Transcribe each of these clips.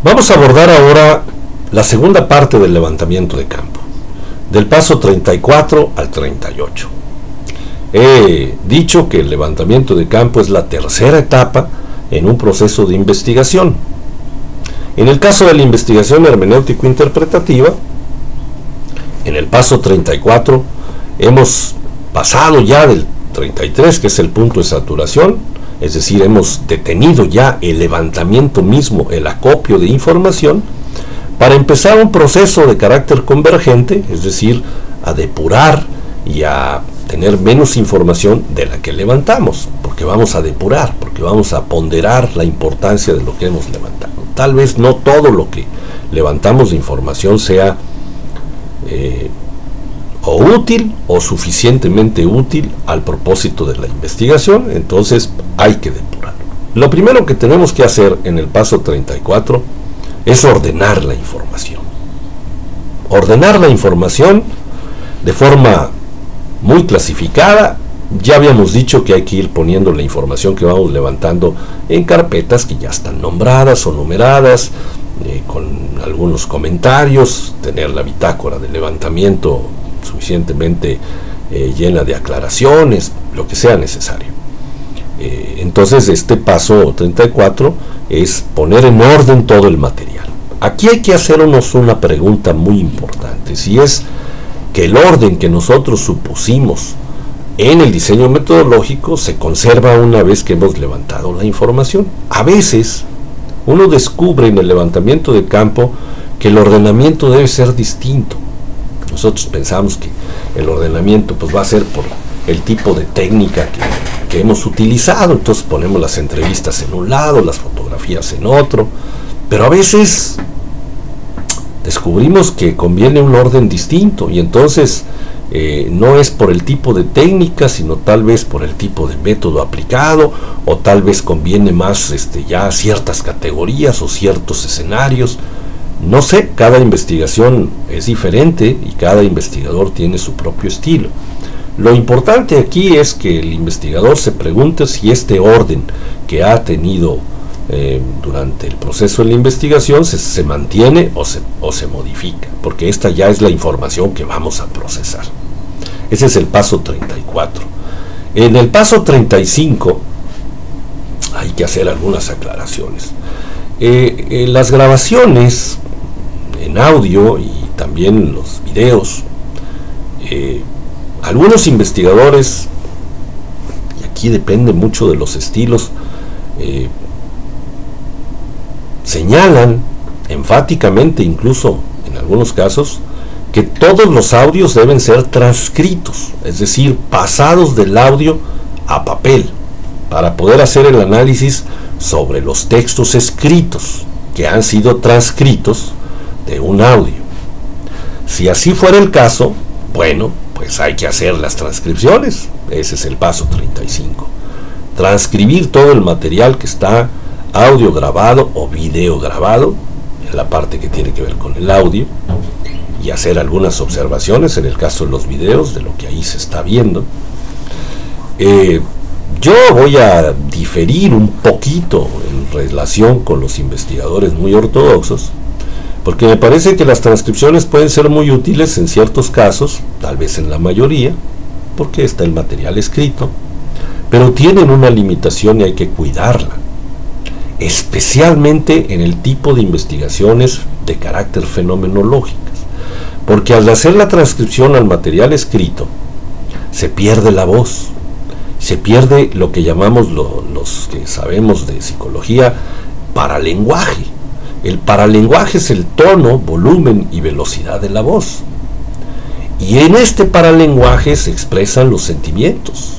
Vamos a abordar ahora la segunda parte del levantamiento de campo, del paso 34 al 38. He dicho que el levantamiento de campo es la tercera etapa en un proceso de investigación. En el caso de la investigación hermenéutico-interpretativa, en el paso 34 hemos pasado ya del 33, que es el punto de saturación, es decir, hemos detenido ya el levantamiento mismo, el acopio de información, para empezar un proceso de carácter convergente, es decir, a depurar y a tener menos información de la que levantamos, porque vamos a depurar, porque vamos a ponderar la importancia de lo que hemos levantado. Tal vez no todo lo que levantamos de información sea o útil o suficientemente útil al propósito de la investigación, entonces hay que depurar. Lo primero que tenemos que hacer en el paso 34 es ordenar la información. Ordenar la información de forma muy clasificada. Ya habíamos dicho que hay que ir poniendo la información que vamos levantando en carpetas que ya están nombradas o numeradas, con algunos comentarios, tener la bitácora de levantamiento suficientemente llena de aclaraciones, lo que sea necesario. Entonces este paso 34 es poner en orden todo el material. Aquí hay que hacernos una pregunta muy importante, si es que el orden que nosotros supusimos en el diseño metodológico se conserva una vez que hemos levantado la información. A veces uno descubre en el levantamiento de campo que el ordenamiento debe ser distinto. Nosotros pensamos que el ordenamiento pues va a ser por el tipo de técnica que hemos utilizado, entonces ponemos las entrevistas en un lado, las fotografías en otro, pero a veces descubrimos que conviene un orden distinto y entonces no es por el tipo de técnica, sino tal vez por el tipo de método aplicado, o tal vez conviene más ya ciertas categorías o ciertos escenarios. No sé, cada investigación es diferente y cada investigador tiene su propio estilo. Lo importante aquí es que el investigador se pregunte si este orden que ha tenido durante el proceso de la investigación se mantiene o se modifica, porque esta ya es la información que vamos a procesar. Ese es el paso 34. En el paso 35 hay que hacer algunas aclaraciones. Las grabaciones en audio y también los videos, algunos investigadores, y aquí depende mucho de los estilos, señalan enfáticamente, incluso en algunos casos, que todos los audios deben ser transcritos, es decir, pasados del audio a papel, para poder hacer el análisis sobre los textos escritos que han sido transcritos de un audio. Si así fuera el caso, bueno, pues hay que hacer las transcripciones. Ese es el paso 35. Transcribir todo el material que está audio grabado o video grabado, en la parte que tiene que ver con el audio, y hacer algunas observaciones en el caso de los videos de lo que ahí se está viendo. Yo voy a diferir un poquito en relación con los investigadores muy ortodoxos, porque me parece que las transcripciones pueden ser muy útiles en ciertos casos, tal vez en la mayoría, porque está el material escrito, pero tienen una limitación y hay que cuidarla, especialmente en el tipo de investigaciones de carácter fenomenológicas, porque al hacer la transcripción al material escrito se pierde la voz, se pierde lo que llamamos los que sabemos de psicología paralenguaje. El paralenguaje es el tono, volumen y velocidad de la voz, y en este paralenguaje se expresan los sentimientos,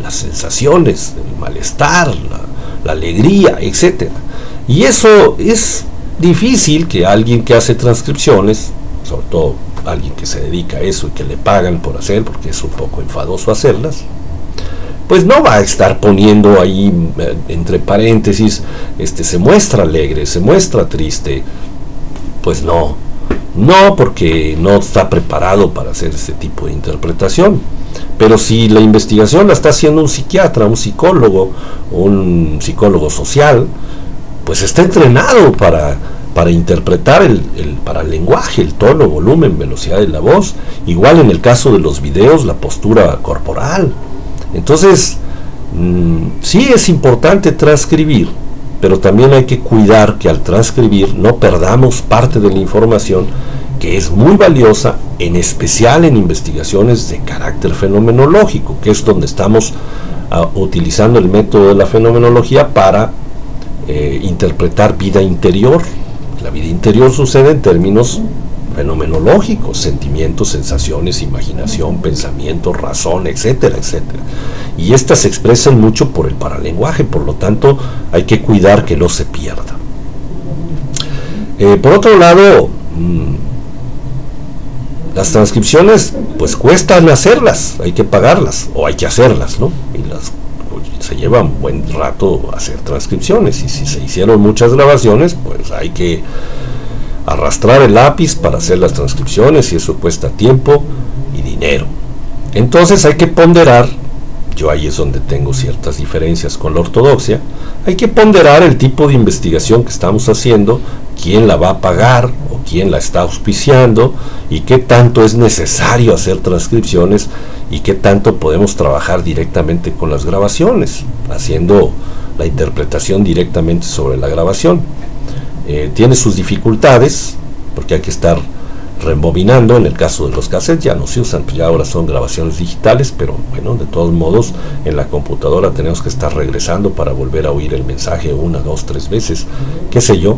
las sensaciones, el malestar, la alegría, etc. Y eso es difícil que alguien que hace transcripciones, sobre todo alguien que se dedica a eso y que le pagan por hacer, porque es un poco enfadoso hacerlas, pues no va a estar poniendo ahí entre paréntesis, se muestra alegre, se muestra triste. Pues no, porque no está preparado para hacer este tipo de interpretación. Pero si la investigación la está haciendo un psiquiatra, un psicólogo social, pues está entrenado para para interpretar para el lenguaje, el tono, volumen, velocidad de la voz. Igual en el caso de los videos, la postura corporal. Entonces, sí es importante transcribir, pero también hay que cuidar que al transcribir no perdamos parte de la información que es muy valiosa, en especial en investigaciones de carácter fenomenológico, que es donde estamos utilizando el método de la fenomenología para interpretar vida interior. La vida interior sucede en términos fenomenológicos: sentimientos, sensaciones, imaginación, pensamiento, razón, etcétera, etcétera. Y estas se expresan mucho por el paralenguaje, por lo tanto hay que cuidar que no se pierda. Por otro lado, las transcripciones pues cuestan hacerlas, hay que pagarlas o hay que hacerlas, ¿no? Y se lleva un buen rato hacer transcripciones, y si se hicieron muchas grabaciones, pues hay que arrastrar el lápiz para hacer las transcripciones, y eso cuesta tiempo y dinero. Entonces hay que ponderar, yo ahí es donde tengo ciertas diferencias con la ortodoxia, hay que ponderar el tipo de investigación que estamos haciendo, quién la va a pagar o quién la está auspiciando, y qué tanto es necesario hacer transcripciones y qué tanto podemos trabajar directamente con las grabaciones, haciendo la interpretación directamente sobre la grabación. Tiene sus dificultades, porque hay que estar rebobinando. En el caso de los cassettes ya no se usan, pues ya ahora son grabaciones digitales, pero bueno, de todos modos en la computadora tenemos que estar regresando para volver a oír el mensaje 1, 2, 3 veces, qué sé yo.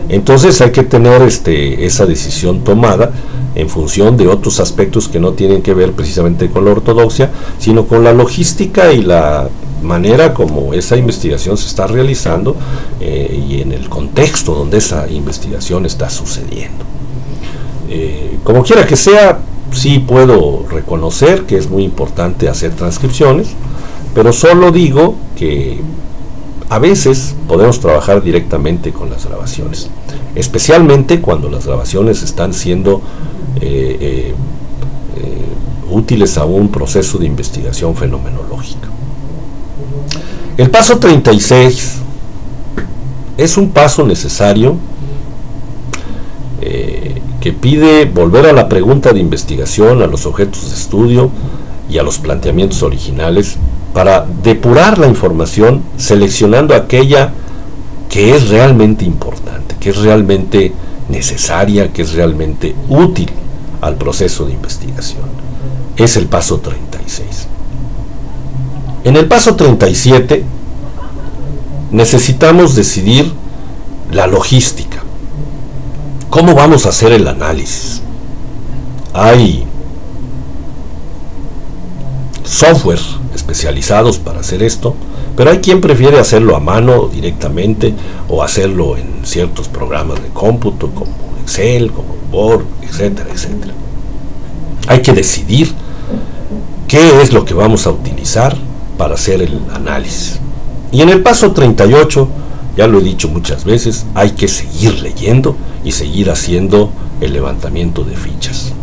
Entonces hay que tener esa decisión tomada en función de otros aspectos que no tienen que ver precisamente con la ortodoxia, sino con la logística y la manera como esa investigación se está realizando, y en el contexto donde esa investigación está sucediendo. Como quiera que sea, sí puedo reconocer que es muy importante hacer transcripciones, pero solo digo que a veces podemos trabajar directamente con las grabaciones, especialmente cuando las grabaciones están siendo útiles a un proceso de investigación fenomenológica. El paso 36 es un paso necesario que pide volver a la pregunta de investigación, a los objetos de estudio y a los planteamientos originales, para depurar la información, seleccionando aquella que es realmente importante, que es realmente necesaria, que es realmente útil al proceso de investigación. Es el paso 36. En el paso 37 necesitamos decidir la logística. ¿Cómo vamos a hacer el análisis? Hay software especializados para hacer esto, pero hay quien prefiere hacerlo a mano directamente, o hacerlo en ciertos programas de cómputo como Excel, como Word, etcétera, etcétera. Hay que decidir qué es lo que vamos a utilizar para hacer el análisis. Y en el paso 38, ya lo he dicho muchas veces, hay que seguir leyendo y seguir haciendo el levantamiento de fichas.